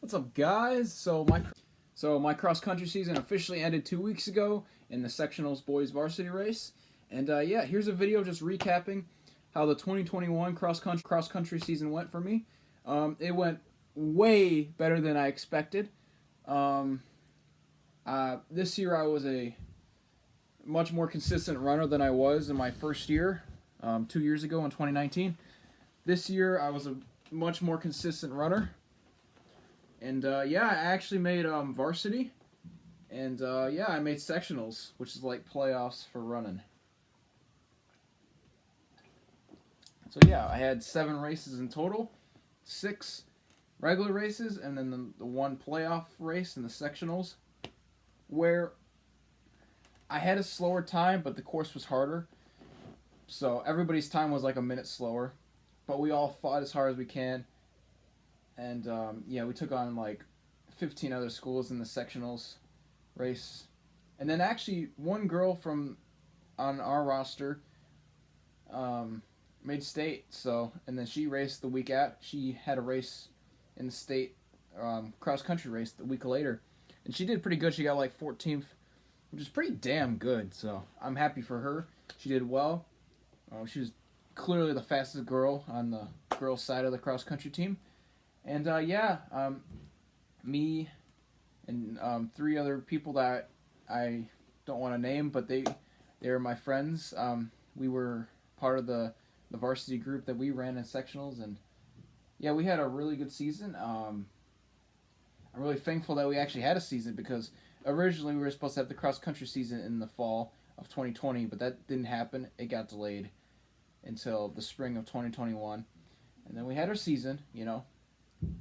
What's up, guys? My cross country season officially ended 2 weeks ago in the Sectionals boys varsity race, and yeah, here's a video just recapping how the 2021 cross country season went for me. It went way better than I expected. This year I was a much more consistent runner than I was in my first year, 2 years ago in 2019. This year I was a much more consistent runner. And yeah, I actually made varsity, and yeah, I made sectionals, which is like playoffs for running. So yeah, I had 7 races in total, 6 regular races, and then the one playoff race in the sectionals, where I had a slower time, but the course was harder. So everybody's time was like a minute slower, but we all fought as hard as we can. And yeah, we took on like 15 other schools in the sectionals race. And then actually one girl from on our roster made state. So, and then she raced the week out. She had a race in the state cross country race the week later. And she did pretty good. She got like 14th, which is pretty damn good. So I'm happy for her. She did well. She was clearly the fastest girl on the girls' side of the cross country team. And yeah, me and 3 other people that I don't want to name, but they were my friends. We were part of the varsity group that we ran in sectionals, and yeah, we had a really good season. I'm really thankful that we actually had a season, because originally we were supposed to have the cross country season in the fall of 2020, but that didn't happen. It got delayed until the spring of 2021, and then we had our season, you know.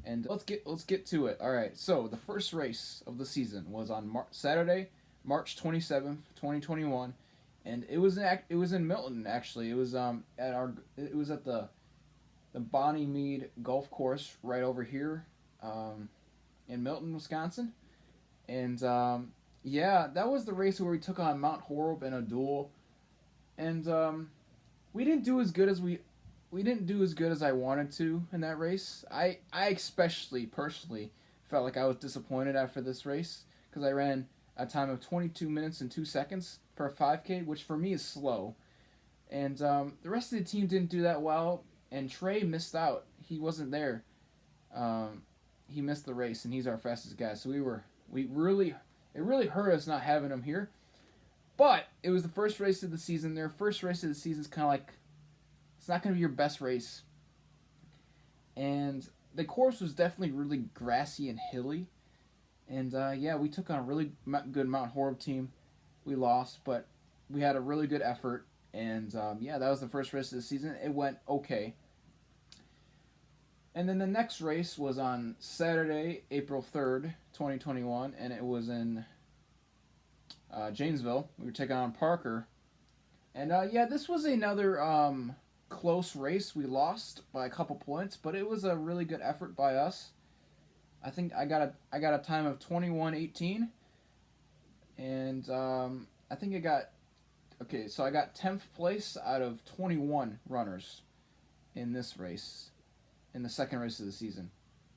And let's get to it. All right. So the first race of the season was on Saturday, March 27th, 2021, and it was in Milton actually. It was at the Bonnie Mead Golf Course right over here, in Milton, Wisconsin, and yeah, that was the race where we took on Mount Horeb in a duel, and we didn't do as good as we didn't do as good as I wanted to in that race. I especially personally felt like I was disappointed after this race, because I ran a time of 22 minutes and 2 seconds for a 5K, which for me is slow. And the rest of the team didn't do that well, and Trey missed out. He wasn't there. He missed the race, and he's our fastest guy. So it really hurt us not having him here. But it was the first race of the season. Their first race of the season is kind of like, it's not going to be your best race. And the course was definitely really grassy and hilly. And yeah, we took on a really good Mount Horeb team. We lost, but we had a really good effort. And yeah, that was the first race of the season. It went okay. And then the next race was on Saturday, April 3rd, 2021. And it was in Janesville. We were taking on Parker. And yeah, this was another close race. We lost by a couple points, but it was a really good effort by us. I think I got a time of 21:18, and I think I got 10th place out of 21 runners in this race, in the second race of the season.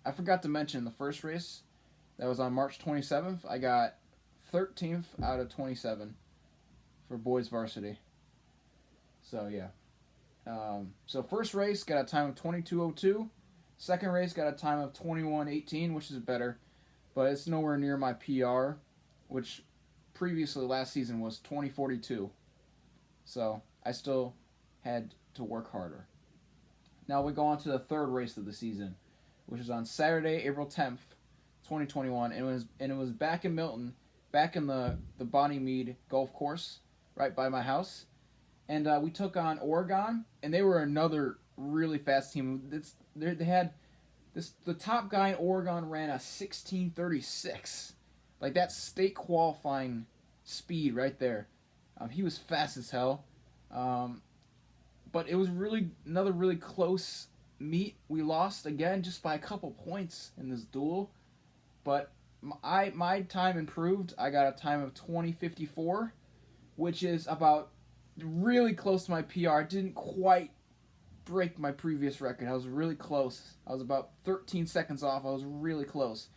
I forgot to mention the first race that was on March 27th. I got 13th out of 27 for boys varsity. So yeah. So first race got a time of 22:02. Second race got a time of 21:18, which is better, but it's nowhere near my PR, which previously last season was 20:42. So I still had to work harder. Now we go on to the third race of the season, which is on Saturday, April 10th, 2021, and it was back in Milton, back in the Bonnie Mead Golf Course, right by my house. And we took on Oregon, and they were another really fast team. They had the top guy in Oregon ran a 16:36, like that's state qualifying speed right there. He was fast as hell, but it was another really close meet. We lost again just by a couple points in this duel, but my time improved. I got a time of 20:54, which is about really close to my PR. Didn't quite break my previous record. I was really close. I was about 13 seconds off. I was really close.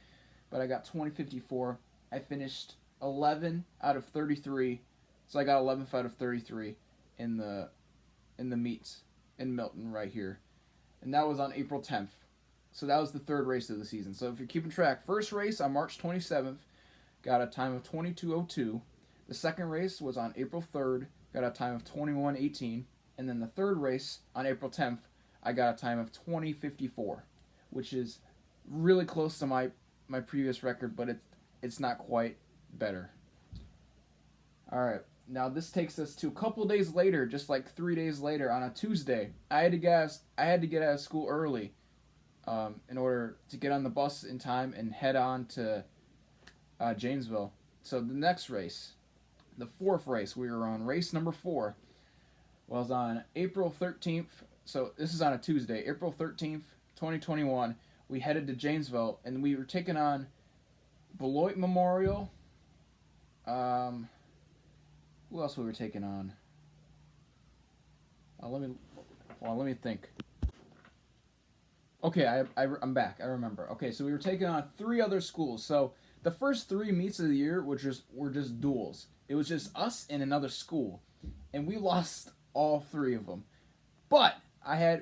But I got 20:54. I finished 11 out of 33. So I got 11th out of 33 in the meets in Milton right here. And that was on April 10th. So that was the third race of the season. So if you're keeping track, first race on March 27th, got a time of 22:02. The second race was on April 3rd, got a time of 21:18. And then the third race on April 10th, I got a time of 20:54, which is really close to my previous record, but it's not quite better. All right, now this takes us to a couple days later, just like 3 days later, on a Tuesday. I had to get out of school early, in order to get on the bus in time and head on to Janesville. So the next race, the fourth race, we were on race number 4. Was on April 13th, so this is on a Tuesday, April 13th, 2021. We headed to Janesville, and we were taking on Beloit Memorial. Who else we were taking on? Let me think. Okay, I'm back. I remember. Okay, so we were taking on 3 other schools. So the first 3 meets of the year were just duels. It was just us and another school, and we lost all 3 of them. But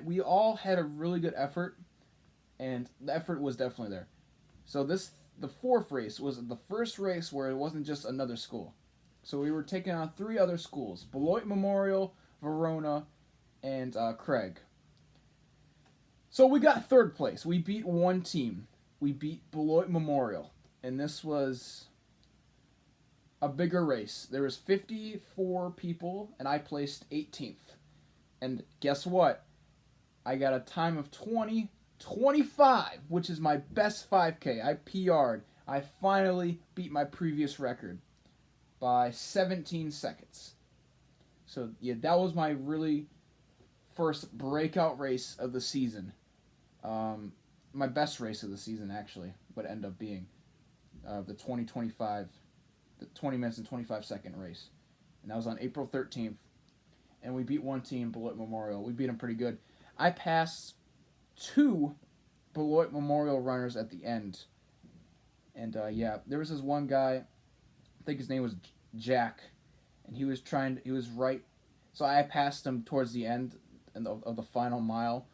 we all had a really good effort, and the effort was definitely there. So the fourth race was the first race where it wasn't just another school. So we were taking on 3 other schools: Beloit Memorial, Verona, and Craig. So we got third place. We beat one team. We beat Beloit Memorial, and this was a bigger race. There was 54 people, and I placed 18th. And guess what? I got a time of 20:25, which is my best 5K. I PR'd. I finally beat my previous record by 17 seconds. So, yeah, that was my really first breakout race of the season. My best race of the season, actually, would end up being the 20 minutes and 25 second race. And that was on April 13th. And we beat one team, Beloit Memorial. We beat them pretty good. I passed 2 Beloit Memorial runners at the end. And, there was this one guy, I think his name was Jack, and he was right. So I passed him towards the end of the final mile.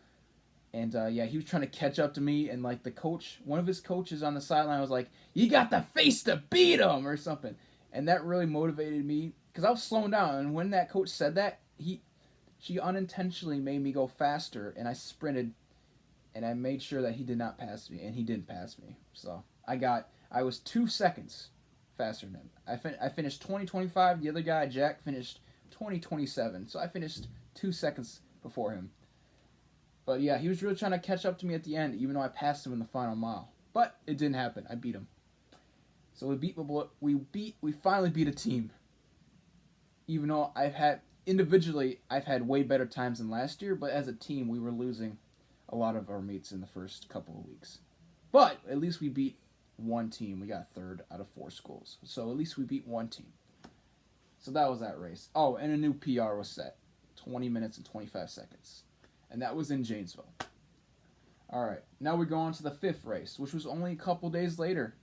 And, he was trying to catch up to me, and, like, one of his coaches on the sideline was like, "You got the face to beat him," or something. And that really motivated me, because I was slowing down, and when that coach said that, she unintentionally made me go faster, and I sprinted, and I made sure that he did not pass me, and he didn't pass me. So I was 2 seconds faster than him. I finished 20:25. The other guy, Jack, finished 20:27. So I finished 2 seconds before him. But yeah, he was really trying to catch up to me at the end, even though I passed him in the final mile. But it didn't happen. I beat him. So we finally beat a team. Even though I've had way better times than last year, but as a team we were losing a lot of our meets in the first couple of weeks. But at least we beat one team. We got 3rd out of 4 schools. So at least we beat one team. So that was that race. Oh, and a new PR was set. 20 minutes and 25 seconds. And that was in Janesville. Alright, now we go on to the 5th race, which was only a couple days later.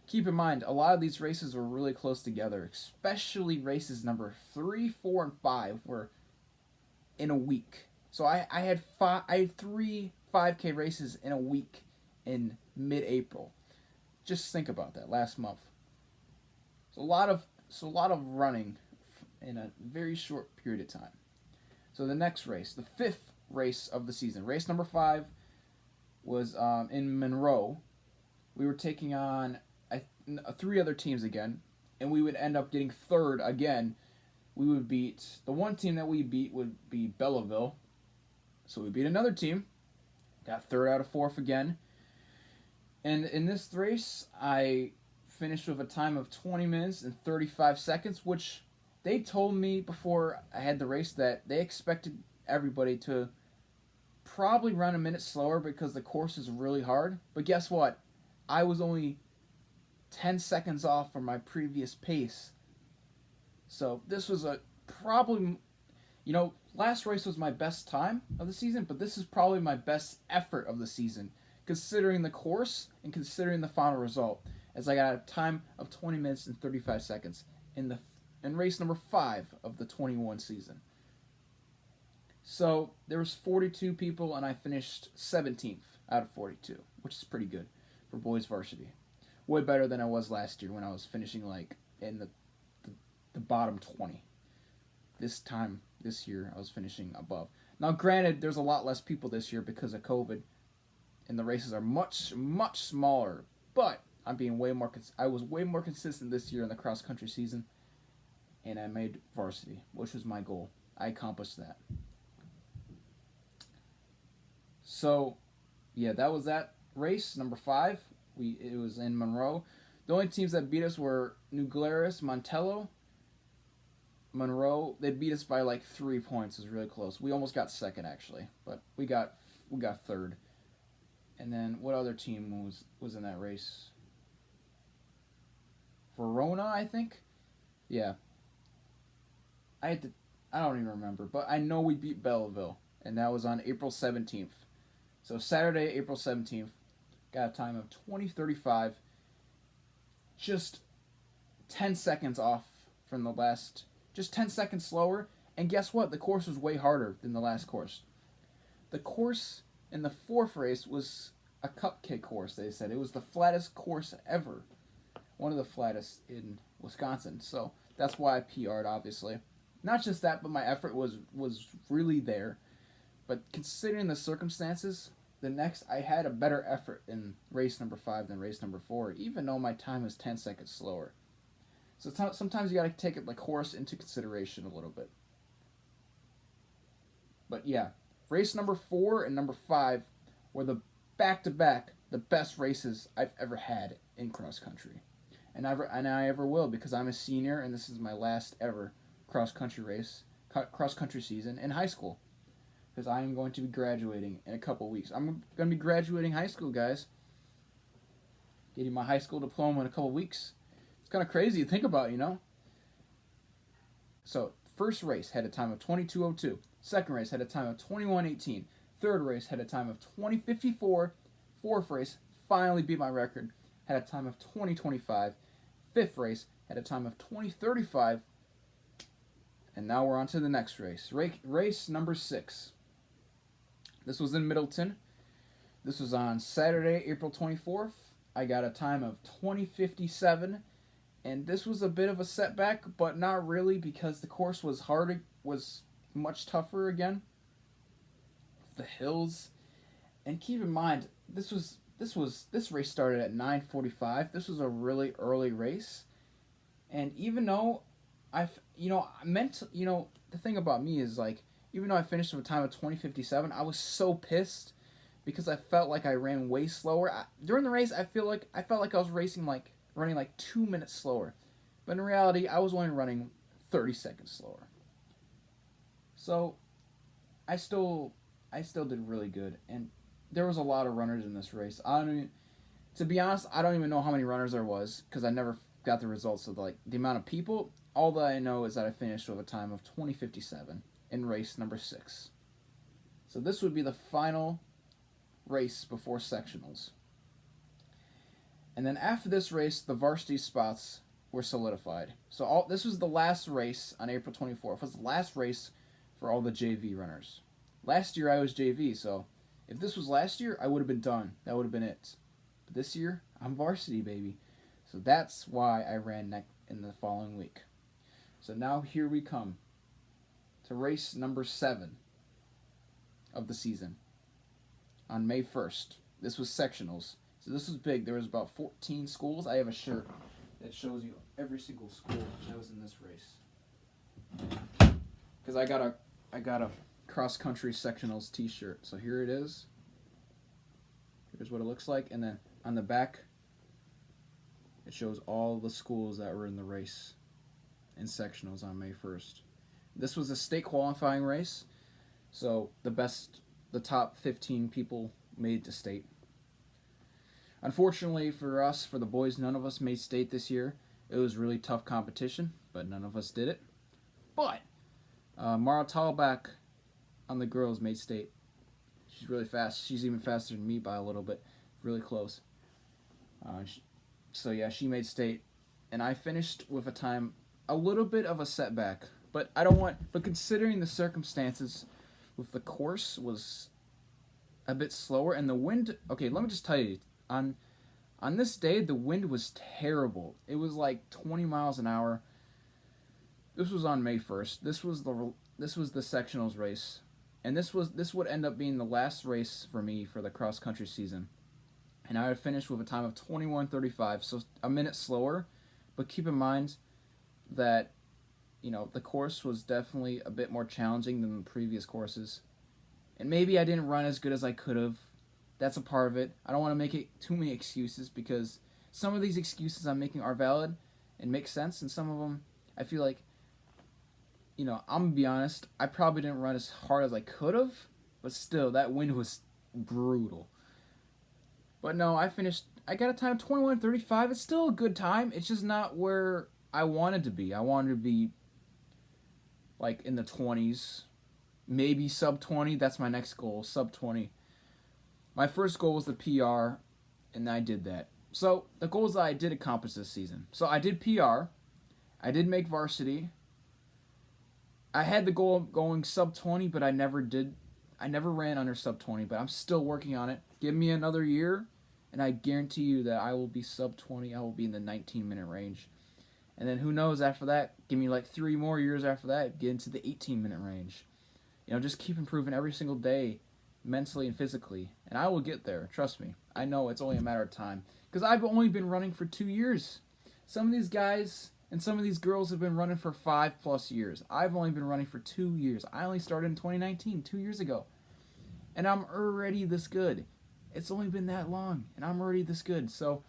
Keep in mind, a lot of these races were really close together, especially races number 3, 4, and 5 were in a week. So I had 3 5K races in a week in mid-April. Just think about that, last month. So a lot of running in a very short period of time. So the next race, the 5th race of the season, race number 5, was in Monroe. We were taking on 3 other teams again, and we would end up getting 3rd again. We would beat, the one team that we beat would be Belleville. So we beat another team, got 3rd out of 4th again. And in this race, I finished with a time of 20 minutes and 35 seconds, which they told me before I had the race that they expected everybody to probably run a minute slower because the course is really hard. But guess what? I was only 10 seconds off from my previous pace. So this was You know, last race was my best time of the season, but this is probably my best effort of the season, considering the course and considering the final result, as I got a time of 20 minutes and 35 seconds in race number 5 of the 21 season. So there was 42 people, and I finished 17th out of 42, which is pretty good for boys varsity. Way better than I was last year when I was finishing like in the bottom 20. This year, I was finishing above. Now, granted, there's a lot less people this year because of COVID, and the races are much, much smaller. But I was way more consistent this year in the cross country season, and I made varsity, which was my goal. I accomplished that. So, yeah, that was that race number 5. It was in Monroe. The only teams that beat us were New Glarus, Montello, Monroe. They beat us by like 3 points. It was really close. We almost got second actually, but we got third. And then what other team was in that race? Verona, I think. Yeah. I don't even remember, but I know we beat Belleville, and that was on April 17th. So Saturday, April 17th, got a time of 20:35, just 10 seconds off from the last, just 10 seconds slower. And guess what? The course was way harder than the last course. The course in the 4th race was a cupcake course, they said. It was the flattest course ever. One of the flattest in Wisconsin. So that's why I PR'd, obviously. Not just that, but my effort was really there. But considering the circumstances, I had a better effort in race number 5 than race number 4, even though my time was 10 seconds slower. So sometimes you got to take the course into consideration a little bit. But yeah, race number 4 and number 5 were the back-to-back the best races I've ever had in cross country, and I ever will, because I'm a senior and this is my last ever cross country season in high school. Because I am going to be graduating in a couple weeks. I'm going to be graduating high school, guys. Getting my high school diploma in a couple weeks. It's kind of crazy to think about, you know? So, first race had a time of 22:02. Second race had a time of 21:18. Third race had a time of 20:54. Fourth race finally beat my record. Had a time of 20:25. Fifth race had a time of 20:35. And now we're on to the next race. Race number 6. This was in Middleton. This was on Saturday, April 24th. I got a time of 20:57, and this was a bit of a setback, but not really, because the course was much tougher again. The hills, and keep in mind, this race started at 9:45. This was a really early race, and even though the thing about me is, like, even though I finished with a time of 20:57, I was so pissed because I felt like I ran way slower. During the race, I felt like I was running like 2 minutes slower. But in reality, I was only running 30 seconds slower. So, I still did really good. And there was a lot of runners in this race. To be honest, I don't even know how many runners there was, because I never got the results of the amount of people. All that I know is that I finished with a time of 20:57 in race number 6. So this would be the final race before sectionals. And then after this race, the varsity spots were solidified. So this was the last race on April 24th. It was the last race for all the JV runners. Last year I was JV, so if this was last year, I would have been done. That would have been it. But this year, I'm varsity, baby. So that's why I ran in the following week. So now here we come to race number 7 of the season on May 1st. This was sectionals. So this was big. There was about 14 schools. I have a shirt that shows you every single school that was in this race. Because I got a cross country sectionals t-shirt. So here it is. Here's what it looks like. And then on the back, it shows all the schools that were in the race in sectionals on May 1st. This was a state qualifying race, so the top 15 people made to state. Unfortunately for us, for the boys, none of us made state this year. It was really tough competition, but none of us did it. But Mara Talbach on the girls made state. She's really fast. She's even faster than me by a little bit. Really close. So yeah, she made state, and I finished with a time a little bit of a setback. But I don't want. But considering the circumstances, with the course was a bit slower, and the wind. Okay, let me just tell you, on this day the wind was terrible. It was like 20 miles an hour. This was on May 1st. This was the sectionals race, and this would end up being the last race for me for the cross country season. And I would finish with a time of 21:35, so a minute slower. But keep in mind that, the course was definitely a bit more challenging than the previous courses. And maybe I didn't run as good as I could have. That's a part of it. I don't want to make it too many excuses, because some of these excuses I'm making are valid and make sense, and some of them I feel like, I'm going to be honest, I probably didn't run as hard as I could have, but still, that wind was brutal. But no, I got a time of 21:35. It's still a good time. It's just not where I wanted to be. I wanted to be like in the 20s, maybe sub 20. That's my next goal, sub 20. My first goal was the PR, and I did that. So the goals that I did accomplish this season. So I did PR. I did make varsity. I had the goal of going sub 20, but I never did. I never ran under sub 20, but I'm still working on it. Give me another year, and I guarantee you that I will be sub 20. I will be in the 19-minute range. And then who knows after that? Give me like 3 more years after that, get into the 18-minute range. Just keep improving every single day, mentally and physically. And I will get there, trust me. I know it's only a matter of time. Because I've only been running for 2 years. Some of these guys and some of these girls have been running for 5+ years. I've only been running for 2 years. I only started in 2019, 2 years ago. And I'm already this good. It's only been that long, and I'm already this good. So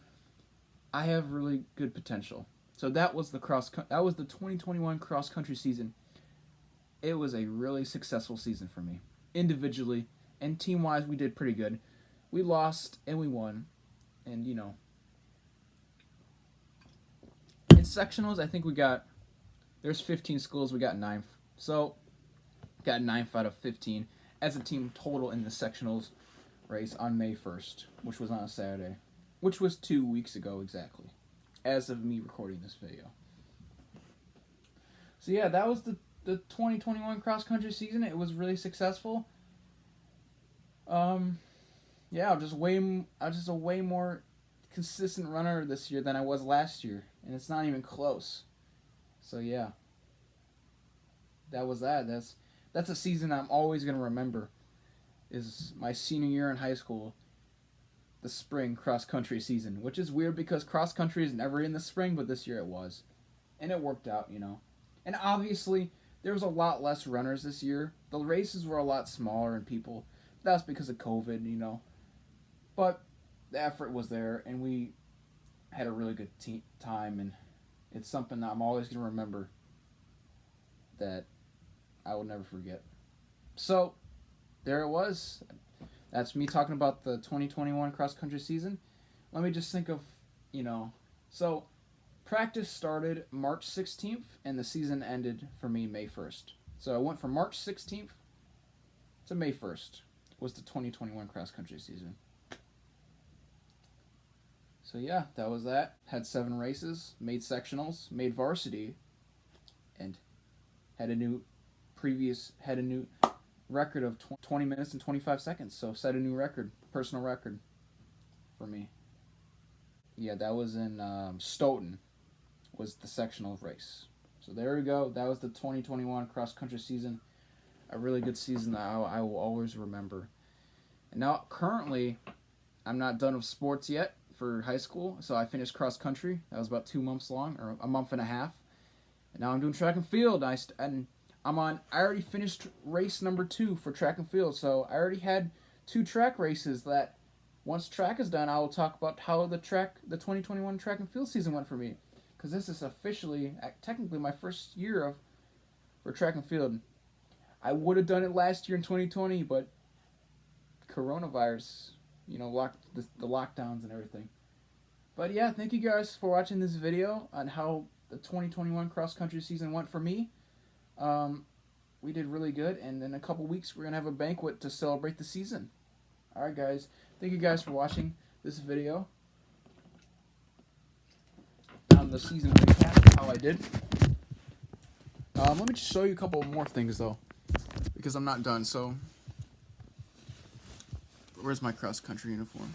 I have really good potential. So that was the 2021 cross country season. It was a really successful season for me. Individually and team-wise, we did pretty good. We lost and we won. And, in sectionals, I think there's 15 schools, we got 9th. So, got 9th out of 15 as a team total in the sectionals race on May 1st, which was on a Saturday, which was 2 weeks ago exactly, as of me recording this video. So yeah, that was the 2021 cross country season. It was really successful. Yeah, I'm just a way more consistent runner this year than I was last year, and it's not even close. So yeah, that was that. That's a season I'm always gonna remember. Is my senior year in high school, the spring cross country season, which is weird because cross country is never in the spring, but this year it was, and it worked out, And obviously, there was a lot less runners this year. The races were a lot smaller in people. That's because of COVID, But the effort was there, and we had a really good time, and it's something that I'm always going to remember that I will never forget. So, there it was. That's me talking about the 2021 cross-country season. Let me just think of, So, practice started March 16th, and the season ended for me May 1st. So, I went from March 16th to May 1st was the 2021 cross-country season. So yeah, that was that. Had 7 races, made sectionals, made varsity, and had a new record of 20 minutes and 25 seconds. So set a new record, personal record for me. Yeah, that was in Stoughton, was the sectional race. So there we go. That was the 2021 cross-country season. A really good season that I will always remember. And now, currently, I'm not done with sports yet for high school, so I finished cross country. That was about 2 months long, or a month and a half. And now I'm doing track and field. I already finished race number 2 for track and field, so I already had 2 track races that, once track is done, I will talk about how the 2021 track and field season went for me. Because this is officially, technically, my first year for track and field. I would have done it last year in 2020, but coronavirus, locked the lockdowns and everything. But yeah, thank you guys for watching this video on how the 2021 cross-country season went for me. we did really good, and in a couple weeks we're gonna have a banquet to celebrate the season. All right, guys. Thank you guys for watching this video on the season recap, how I did. Let me just show you a couple more things though, because I'm not done. So, where's my cross country uniform?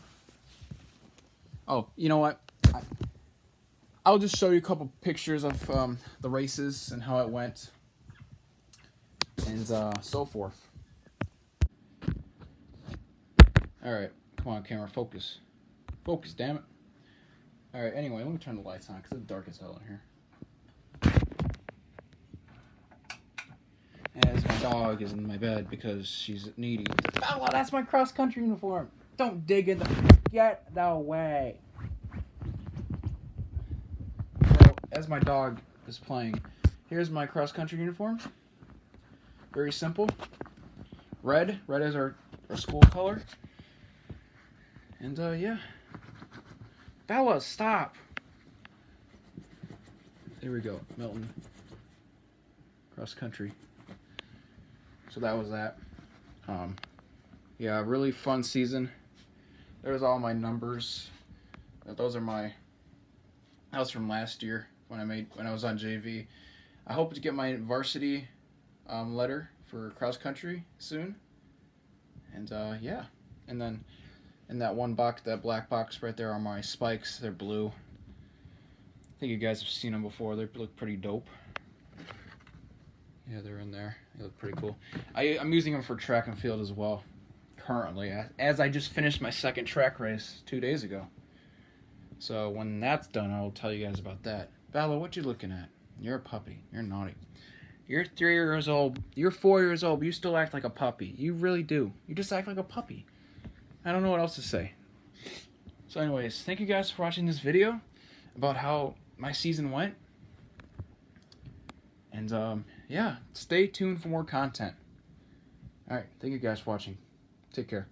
Oh, you know what? I'll just show you a couple pictures of the races and how it went, and so forth. All right, come on, camera, focus, focus, damn it. All right, anyway, let me turn the lights on because it's dark as hell in here. As my dog is in my bed because she's needy. Oh, that's my cross country uniform. Don't dig in the. Get away. So, as my dog is playing, here's my cross country uniform. Very simple. Red is our school color. And yeah. Bella, stop. There we go. Milton. Cross country. So that was that. Yeah, really fun season. There's all my numbers. That was from last year when I was on JV. I hope to get my varsity letter for cross country soon. And yeah, and then in that one box, that black box right there, are my spikes. They're blue. I think you guys have seen them before. They look pretty dope. Yeah, they're in there. They look pretty cool. I'm using them for track and field as well, currently, as I just finished my second track race 2 days ago. So when that's done, I will tell you guys about that. Bella, what you looking at? You're a puppy. You're naughty. You're 3 years old. You're 4 years old, but you still act like a puppy. You really do. You just act like a puppy. I don't know what else to say. So anyways, thank you guys for watching this video about how my season went. And yeah, stay tuned for more content. Alright, thank you guys for watching. Take care.